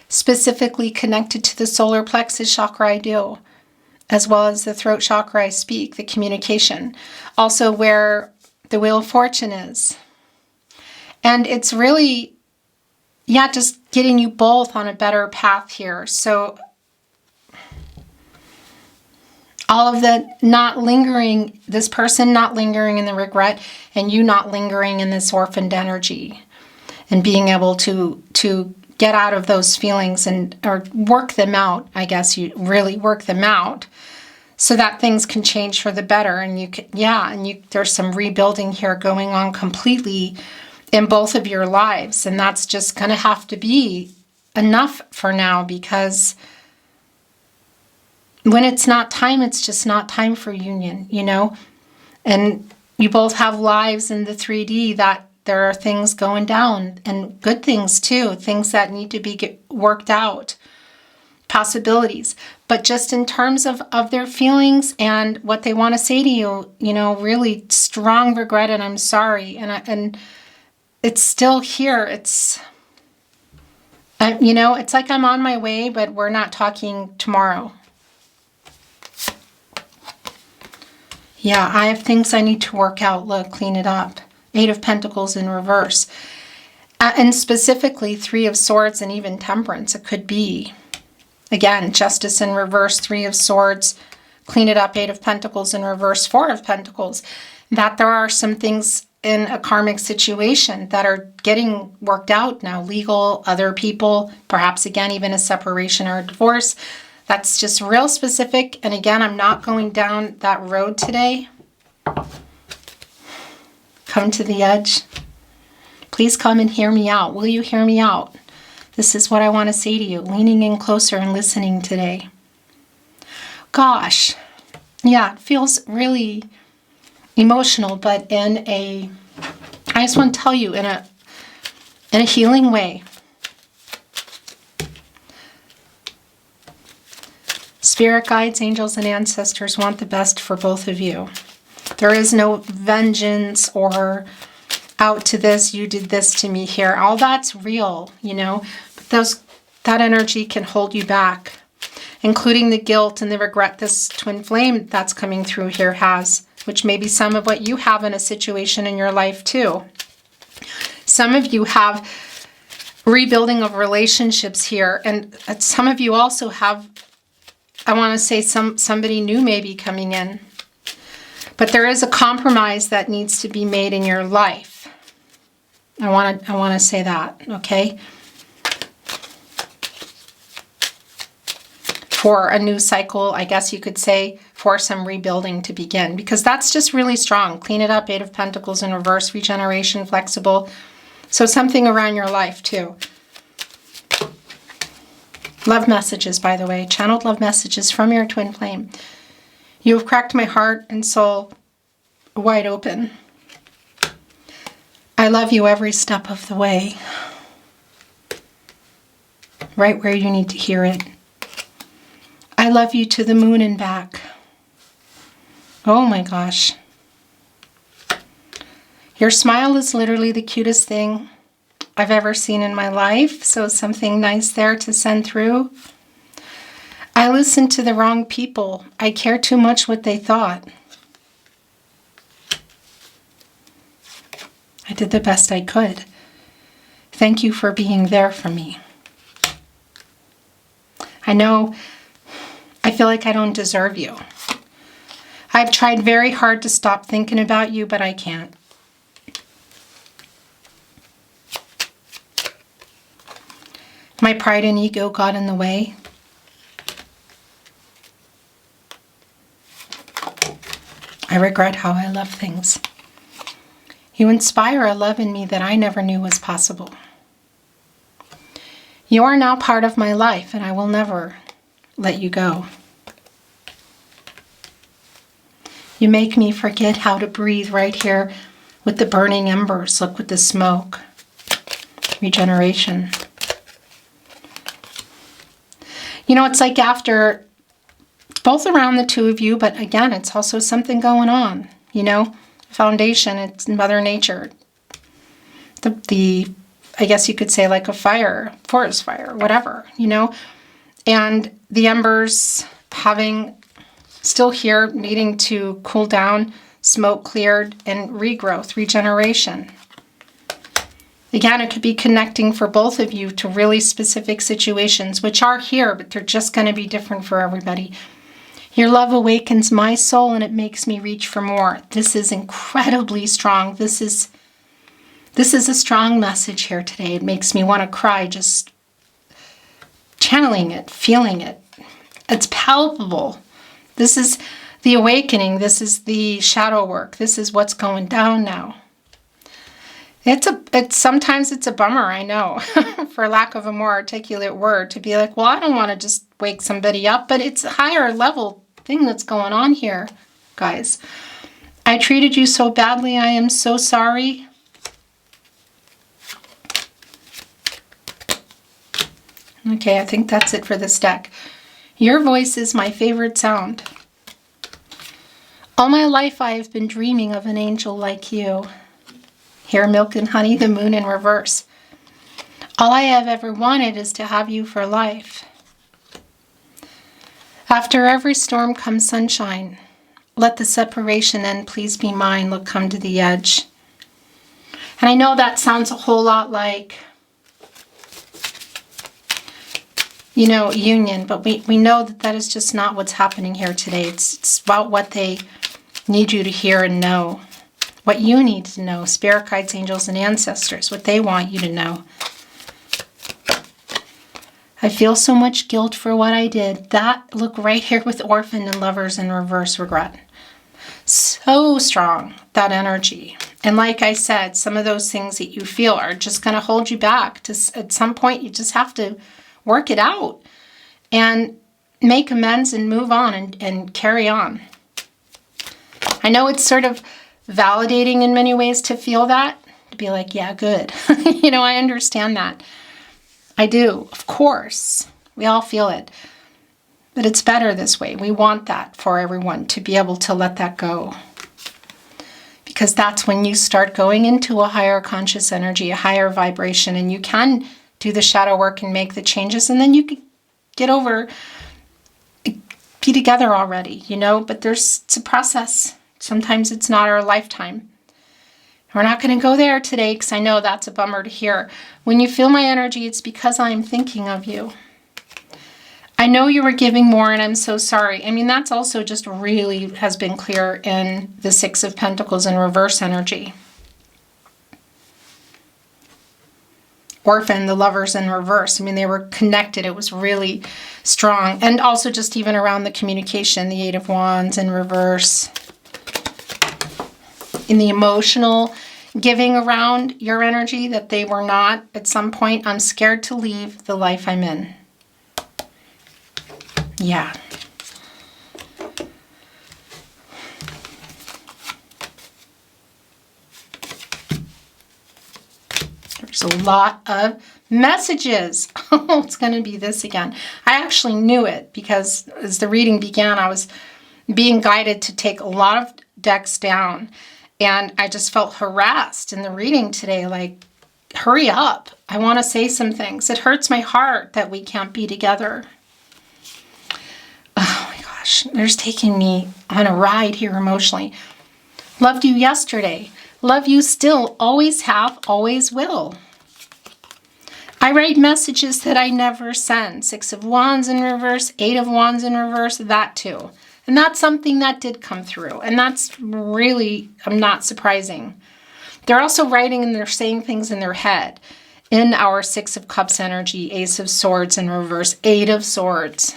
Speaker 1: specifically connected to the solar plexus chakra I do, as well as the throat chakra I speak, the communication. Also where the Wheel of Fortune is. And it's really, yeah, just getting you both on a better path here. So all of the not lingering, this person not lingering in the regret, and you not lingering in this orphaned energy, and being able to get out of those feelings or work them out. I guess you really work them out so that things can change for the better. And you can, yeah, and there's some rebuilding here going on completely in both of your lives. And that's just going to have to be enough for now, because when it's not time, it's just not time for union, you know? And you both have lives in the 3D that there are things going down, and good things too, things that need to be worked out, possibilities. But just in terms of their feelings and what they want to say to you, you know, really strong regret and I'm sorry. And it's still here. It's, you know, it's like I'm on my way, but we're not talking tomorrow. Yeah, I have things I need to work out. Look, clean it up. 8 of Pentacles in reverse. And specifically 3 of Swords and even Temperance. It could be, again, Justice in reverse, 3 of Swords. Clean it up, 8 of Pentacles in reverse, 4 of Pentacles. That there are some things in a karmic situation that are getting worked out now. Legal, other people, perhaps again, even a separation or a divorce. That's just real specific. And again, I'm not going down that road today. Come to the edge. Please come and hear me out. Will you hear me out? This is what I want to say to you. Leaning in closer and listening today. Gosh. Yeah, it feels really emotional, but I just want to tell you in a healing way. Spirit guides, angels, and ancestors want the best for both of you. There is no vengeance or out to this, you did this to me here. All that's real, you know, but that energy can hold you back, including the guilt and the regret this twin flame that's coming through here has, which may be some of what you have in a situation in your life too. Some of you have rebuilding of relationships here, and some of you also have, I want to say, somebody new may be coming in. But there is a compromise that needs to be made in your life. I want to say that, okay? For a new cycle, I guess you could say, for some rebuilding to begin, because that's just really strong. Clean it up, 8 of Pentacles in reverse, regeneration, flexible. So something around your life too. Love messages, by the way, channeled love messages from your twin flame. You have cracked my heart and soul wide open. I love you every step of the way. Right where you need to hear it. I love you to the moon and back. Oh my gosh. Your smile is literally the cutest thing I've ever seen in my life. So something nice there to send through. I listened to the wrong people. I cared too much what they thought. I did the best I could. Thank you for being there for me. I know, I feel like I don't deserve you. I've tried very hard to stop thinking about you, but I can't. My pride and ego got in the way. I regret how I love things. You inspire a love in me that I never knew was possible. You are now part of my life, and I will never let you go. You make me forget how to breathe right here with the burning embers. Look with the smoke. Regeneration. You know, it's like after, both around the two of you, but again, it's also something going on, you know, foundation, it's Mother Nature. I guess you could say like a fire, forest fire, whatever, you know, and the embers still here, needing to cool down, smoke cleared, and regrowth, regeneration. Again, it could be connecting for both of you to really specific situations, which are here, but they're just going to be different for everybody. Your love awakens my soul and it makes me reach for more. This is incredibly strong. This is a strong message here today. It makes me want to cry just channeling it, feeling it. It's palpable. This is the awakening. This is the shadow work. This is what's going down now. Sometimes it's a bummer, I know, for lack of a more articulate word, to be like, well, I don't want to just wake somebody up, but it's a higher level thing that's going on here, guys. I treated you so badly. I am so sorry. Okay, I think that's it for this deck. Your voice is my favorite sound. All my life I have been dreaming of an angel like you. Here, milk and honey, the moon in reverse. All I have ever wanted is to have you for life. After every storm comes sunshine. Let the separation end, please be mine. Look, come to the edge. And I know that sounds a whole lot like, you know, union, but we know that that is just not what's happening here today. It's about what they need you to hear and know. What you need to know, spirit guides, angels, and ancestors, what they want you to know. I feel so much guilt for what I did. That, look right here with orphan and lovers in reverse, regret. So strong, that energy. And like I said, some of those things that you feel are just going to hold you back. At some point, you just have to work it out and make amends and move on and carry on. I know it's sort of validating in many ways to feel that, to be like, yeah, good. You know, I understand that. I do, of course. We all feel it. But it's better this way. We want that for everyone, to be able to let that go. Because that's when you start going into a higher conscious energy, a higher vibration, and you can do the shadow work and make the changes, and then you can get over, be together already, you know, but it's a process. Sometimes it's not our lifetime. We're not going to go there today because I know that's a bummer to hear. When you feel my energy, it's because I'm thinking of you. I know you were giving more and I'm so sorry. I mean, that's also just really has been clear in the Six of Pentacles in reverse energy. Orphan, the lovers in reverse. I mean, they were connected. It was really strong. And also just even around the communication, the Eight of Wands in reverse. In the emotional giving around your energy, that they were not at some point, I'm scared to leave the life I'm in. Yeah. There's a lot of messages. Oh, it's going to be this again. I actually knew it because as the reading began, I was being guided to take a lot of decks down. And I just felt harassed in the reading today, like, hurry up. I want to say some things. It hurts my heart that we can't be together. Oh my gosh, they're taking me on a ride here emotionally. Loved you yesterday. Love you still. Always have, always will. I write messages that I never send. Six of Wands in reverse, Eight of Wands in reverse, that too. And that's something that did come through. And that's really not surprising. They're also writing and they're saying things in their head. In our Six of Cups energy, Ace of Swords in reverse, Eight of Swords.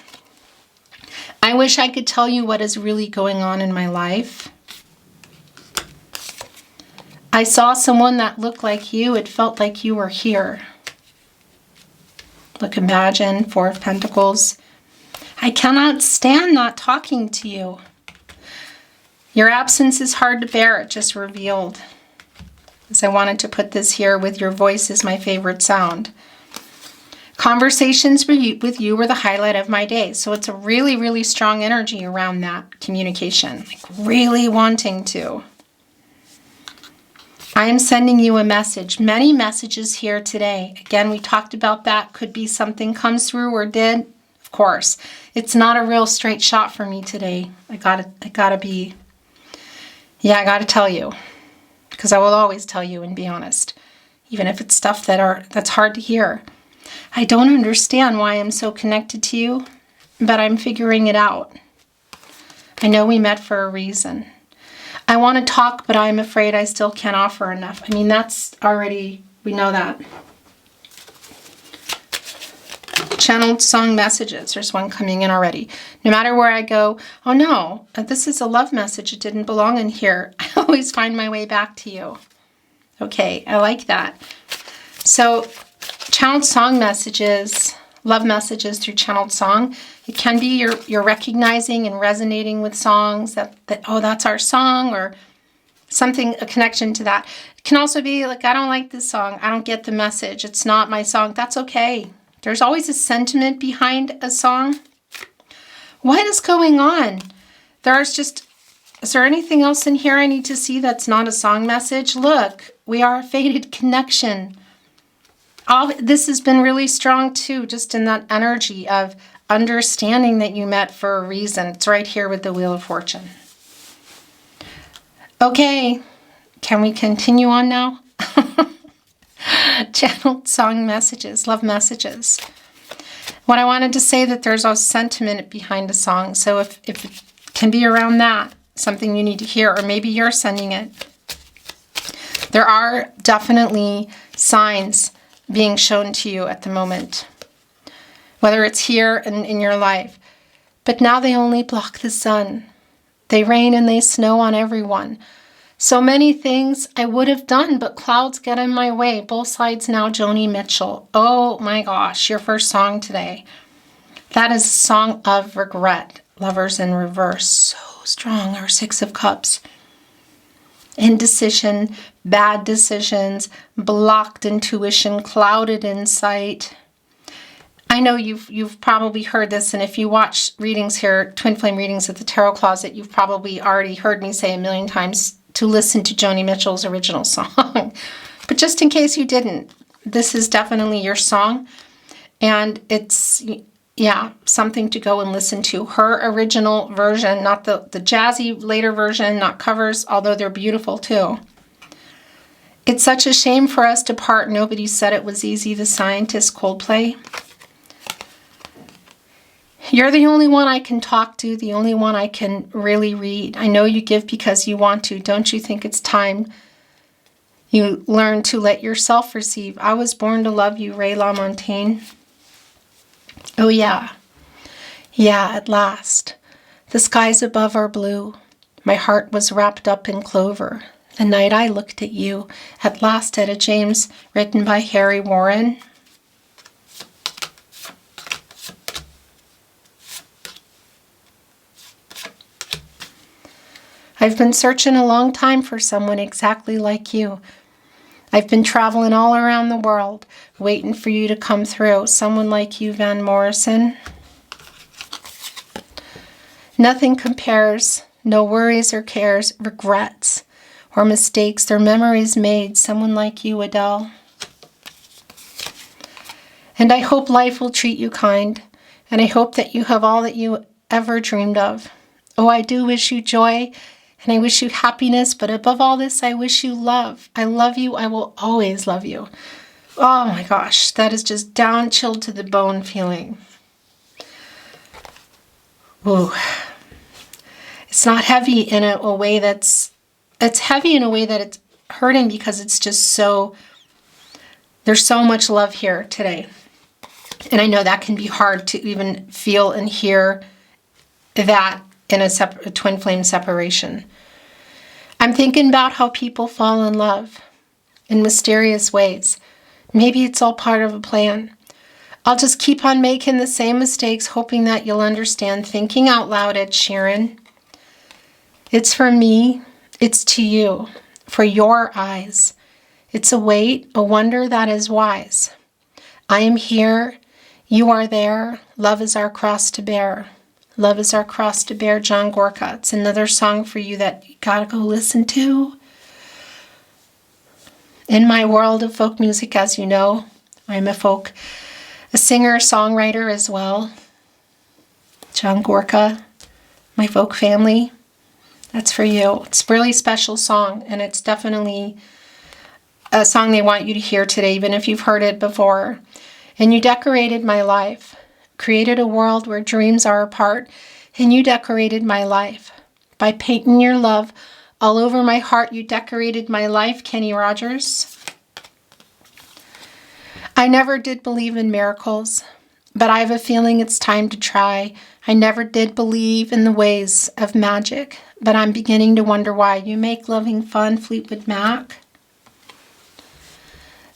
Speaker 1: I wish I could tell you what is really going on in my life. I saw someone that looked like you. It felt like you were here. Look, imagine, Four of Pentacles. I cannot stand not talking to you. Your absence is hard to bear. It just revealed. As I wanted to put this here with your voice is my favorite sound. Conversations with you were the highlight of my day. So it's a really, really strong energy around that communication. Like really wanting to. I am sending you a message. Many messages here today. Again, we talked about that. Could be something comes through or did. Of course. It's not a real straight shot for me today. I gotta tell you. Because I will always tell you and be honest. Even if it's stuff that's hard to hear. I don't understand why I'm so connected to you, but I'm figuring it out. I know we met for a reason. I want to talk, but I'm afraid I still can't offer enough. I mean, that's already, we know that. Channeled song messages. There's one coming in already. No matter where I go, oh no, this is a love message. It didn't belong in here. I always find my way back to you. Okay, I like that. So, channeled song messages, love messages through channeled song. It can be you're recognizing and resonating with songs that oh, that's our song, or something, a connection to that. It can also be like, I don't like this song. I don't get the message. It's not my song. That's okay. There's always a sentiment behind a song. What is going on? Is there anything else in here I need to see that's not a song message? Look, we are a fated connection. This has been really strong too, just in that energy of understanding that you met for a reason. It's right here with the Wheel of Fortune. Okay, can we continue on now? Channeled song messages, love messages. What I wanted to say that there's a sentiment behind a song. So if it can be around that, something you need to hear, or maybe you're sending it. There are definitely signs being shown to you at the moment, whether it's here in your life. But now they only block the sun. They rain and they snow on everyone. So many things I would have done, but clouds get in my way. Both sides now, Joni Mitchell. Oh my gosh, your first song today. That is a song of regret. Lovers in reverse. So strong, our Six of Cups. Indecision, bad decisions, blocked intuition, clouded insight. I know you've probably heard this, and if you watch readings here, Twin Flame readings at the Tarot Closet, you've probably already heard me say a million times to listen to Joni Mitchell's original song. But just in case you didn't, this is definitely your song. And it's, yeah, something to go and listen to. Her original version, not the jazzy later version, not covers, although they're beautiful too. It's such a shame for us to part. Nobody said it was easy. The Scientist, Coldplay. You're the only one I can talk to, the only one I can really read. I know you give because you want to. Don't you think it's time you learn to let yourself receive? I was born to love you, Ray LaMontagne. Oh yeah. Yeah, at last. The skies above are blue. My heart was wrapped up in clover. The night I looked at you. At last, Etta James, written by Harry Warren. I've been searching a long time for someone exactly like you. I've been traveling all around the world, waiting for you to come through. Someone like you, Van Morrison. Nothing compares, no worries or cares, regrets or mistakes or memories made. Someone like you, Adele. And I hope life will treat you kind, and I hope that you have all that you ever dreamed of. Oh, I do wish you joy. And I wish you happiness, but above all this, I wish you love. I love you. I will always love you. Oh my gosh, that is just down, chilled to the bone feeling. Ooh. It's not heavy in a way that's, it's heavy in a way that it's hurting because it's just so, there's so much love here today. And I know that can be hard to even feel and hear that in a twin flame separation. I'm thinking about how people fall in love in mysterious ways. Maybe it's all part of a plan. I'll just keep on making the same mistakes, hoping that you'll understand. Thinking out loud, Ed Sheeran. It's for me. It's to you. For your eyes. It's a wait, a wonder that is wise. I am here. You are there. Love is our cross to bear. Love is our cross to bear, John Gorka. It's another song for you that you gotta go listen to. In my world of folk music, as you know, I'm a singer, songwriter as well. John Gorka, my folk family, that's for you. It's a really special song, and it's definitely a song they want you to hear today, even if you've heard it before. And you decorated my life, created a world where dreams are apart, and you decorated my life. By painting your love all over my heart, you decorated my life, Kenny Rogers. I never did believe in miracles, but I have a feeling it's time to try. I never did believe in the ways of magic, but I'm beginning to wonder why. You make loving fun, Fleetwood Mac.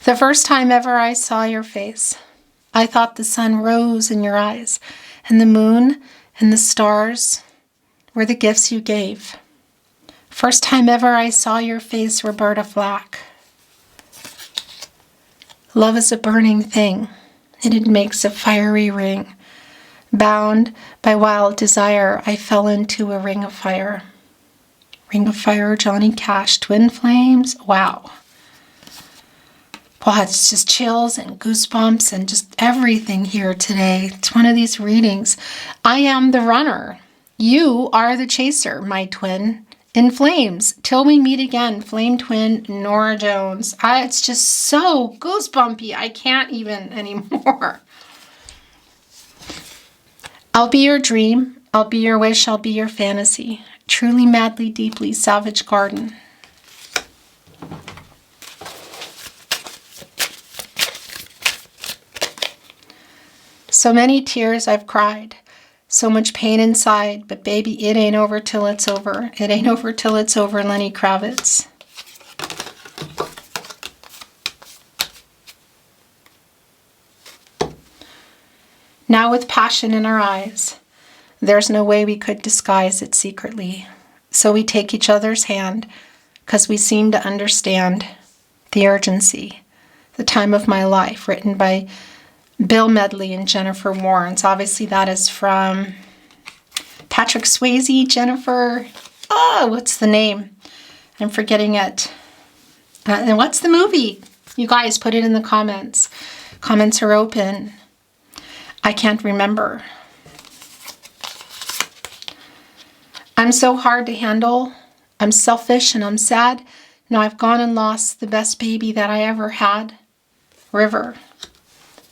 Speaker 1: The first time ever I saw your face, I thought the sun rose in your eyes, and the moon and the stars were the gifts you gave. First time ever I saw your face, Roberta Flack. Love is a burning thing, and it makes a fiery ring. Bound by wild desire, I fell into a ring of fire. Ring of Fire, Johnny Cash, Twin Flames. Wow. Wow, it's just chills and goosebumps and just everything here today. It's one of these readings. I am the runner. You are the chaser, my twin. In flames, till we meet again, flame twin Nora Jones. It's just so goosebumpy. I can't even anymore. I'll be your dream. I'll be your wish. I'll be your fantasy. Truly, madly, deeply, Savage Garden. So many tears I've cried. So much pain inside, but baby, it ain't over till it's over. It ain't over till it's over, Lenny Kravitz. Now with passion in our eyes, there's no way we could disguise it secretly. So we take each other's hand, 'cause we seem to understand the urgency. The Time of My Life, written by Bill Medley and Jennifer Warnes. Obviously that is from Patrick Swayze, Jennifer. Oh, what's the name? I'm forgetting it. And what's the movie? You guys put it in the comments. Comments are open. I can't remember. I'm so hard to handle. I'm selfish and I'm sad. Now I've gone and lost the best baby that I ever had. River.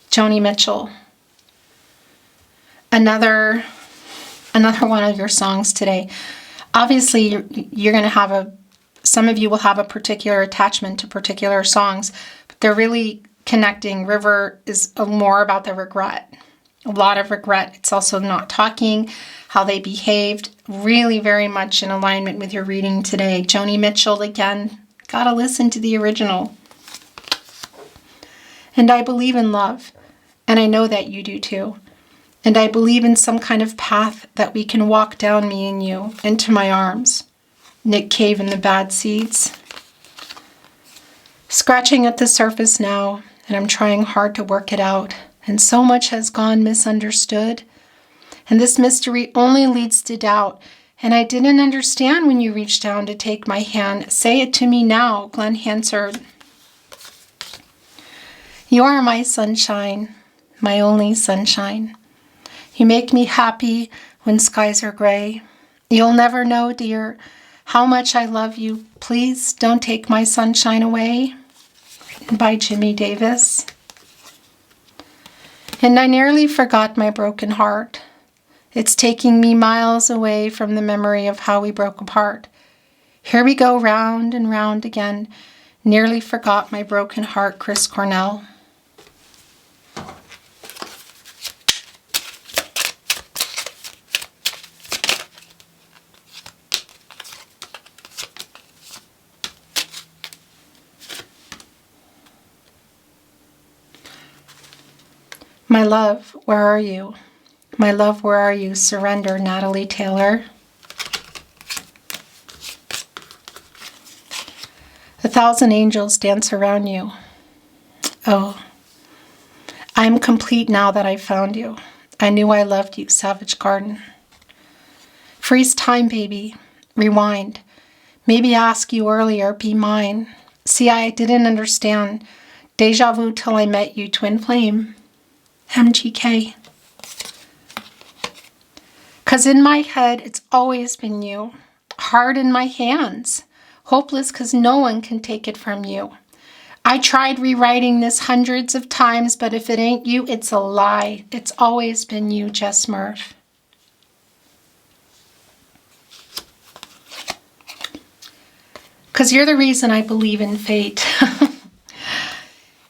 Speaker 1: Joni Mitchell. Another one of your songs today. Obviously, you're going to have some of you will have a particular attachment to particular songs, but they're really connecting. River is more about the regret. A lot of regret. It's also not talking, how they behaved. Really very much in alignment with your reading today. Joni Mitchell, again, gotta listen to the original. And I believe in love. And I know that you do too. And I believe in some kind of path that we can walk down, me and you, into my arms. Nick Cave and the Bad Seeds. Scratching at the surface now, and I'm trying hard to work it out. And so much has gone misunderstood. And this mystery only leads to doubt. And I didn't understand when you reached down to take my hand. Say it to me now, Glenn Hansard. You are my sunshine. My only sunshine. You make me happy when skies are gray. You'll never know, dear, how much I love you. Please don't take my sunshine away. Written by Jimmy Davis. And I nearly forgot my broken heart. It's taking me miles away from the memory of how we broke apart. Here we go round and round again. Nearly forgot my broken heart, Chris Cornell. My love, where are you? My love, where are you? Surrender, Natalie Taylor. 1,000 angels dance around you. Oh, I'm complete now that I found you. I knew I loved you, Savage Garden. Freeze time, baby. Rewind. Maybe ask you earlier, be mine. See, I didn't understand. Deja vu till I met you, twin flame. MGK. 'Cause in my head, it's always been you. Hard in my hands. Hopeless 'cause no one can take it from you. I tried rewriting this hundreds of times, but if it ain't you, it's a lie. It's always been you, Jess Murph. Because you're the reason I believe in fate.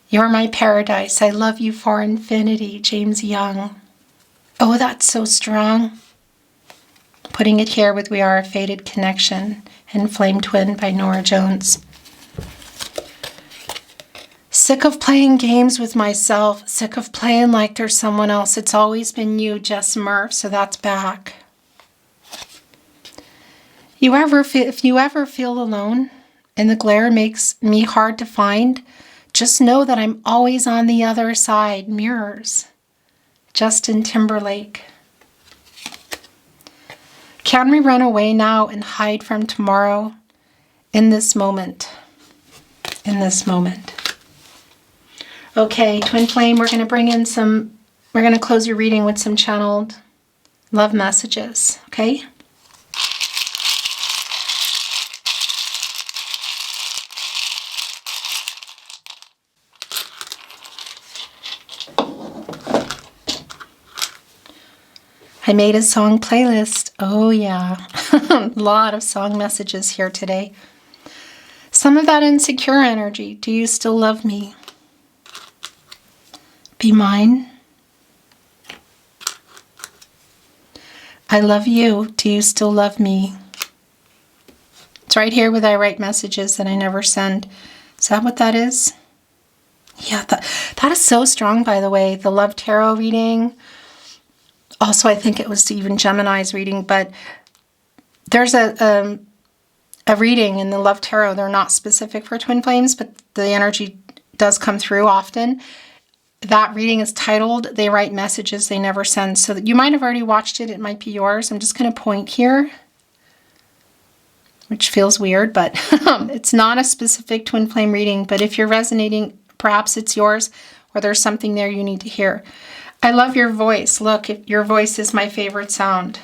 Speaker 1: You're my paradise. I love you for infinity, James Young. Oh, that's so strong. Putting it here with We Are a Fated Connection and Flame Twin by Nora Jones. Sick of playing games with myself. Sick of playing like there's someone else. It's always been you, Jess Murph, so that's back. If you ever feel alone and the glare makes me hard to find, just know that I'm always on the other side. Mirrors. Justin Timberlake. Can we run away now and hide from tomorrow? In this moment. In this moment. Okay, Twin Flame, we're going to close your reading with some channeled love messages, okay? I made a song playlist. Oh yeah, a lot of song messages here today. Some of that insecure energy. Do you still love me? Be mine. I love you. Do you still love me? It's right here with I write messages that I never send. Is that what that is? Yeah, that is so strong, by the way. The Love Tarot reading. Also, I think it was even Gemini's reading, but there's a reading in the Love Tarot. They're not specific for twin flames, but the energy does come through often. That reading is titled, They Write Messages They Never Send. So you might have already watched it. It might be yours. I'm just going to point here, which feels weird, but it's not a specific twin flame reading. But if you're resonating, perhaps it's yours, or there's something there you need to hear. I love your voice. Look, your voice is my favorite sound.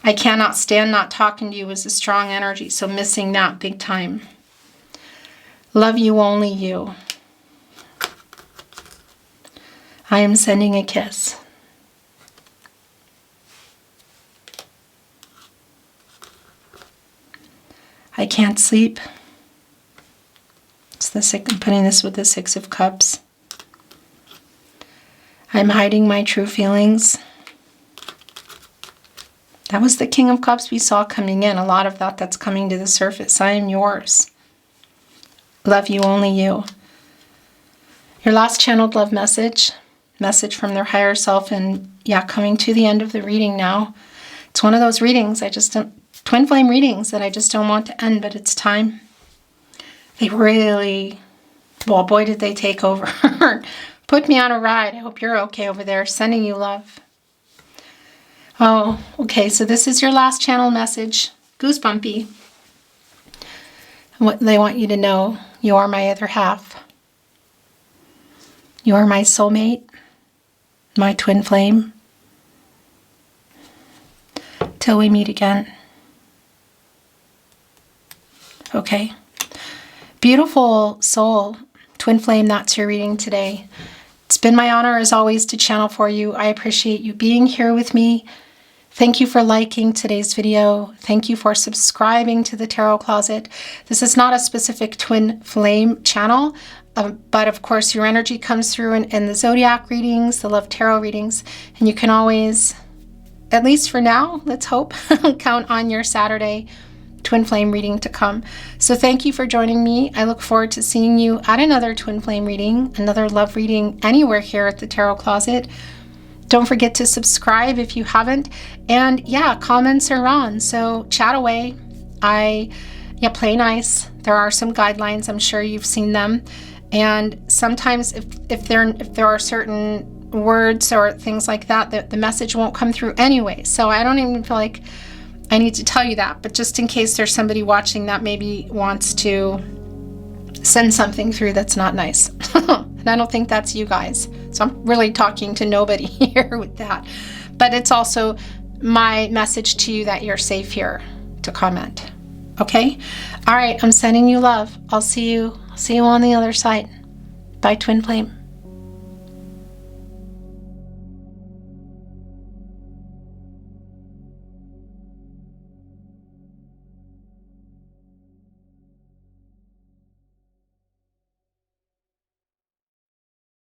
Speaker 1: I cannot stand not talking to you is a strong energy, so missing that big time. Love you, only you. I am sending a kiss. I can't sleep. It's I'm putting this with the Six of Cups. I'm hiding my true feelings. That was the King of Cups we saw coming in. A lot of that's coming to the surface. I am yours. Love you, only you. Your last channeled love message from their higher self, and yeah, coming to the end of the reading now. It's one of those readings, twin flame readings that I just don't want to end, but it's time. They really, well, boy, did they take over. Put me on a ride. I hope you're okay over there. Sending you love. Oh, okay, so this is your last channel message. Goosebumpy. What they want you to know, you are my other half. You are my soulmate, my twin flame. Till we meet again. Okay. Beautiful soul, twin flame, that's your reading today. It's been my honor, as always, to channel for you. I appreciate you being here with me. Thank you for liking today's video. Thank you for subscribing to the Tarot Closet. This is not a specific twin flame channel, but of course your energy comes through in the zodiac readings, the love tarot readings, and you can always, at least for now, let's hope, count on your Saturday twin flame reading to come. So thank you for joining me. I look forward to seeing you at another twin flame reading, another love reading anywhere here at the Tarot Closet. Don't forget to subscribe if you haven't. And yeah, comments are on, so chat away. Play nice. There are some guidelines. I'm sure you've seen them. And sometimes if there are certain words or things like that, the message won't come through anyway. So I don't even feel like I need to tell you that. But just in case there's somebody watching that maybe wants to send something through that's not nice. And I don't think that's you guys. So I'm really talking to nobody here with that. But it's also my message to you that you're safe here to comment. Okay? All right, I'm sending you love. I'll see you on the other side. Bye, twin flame.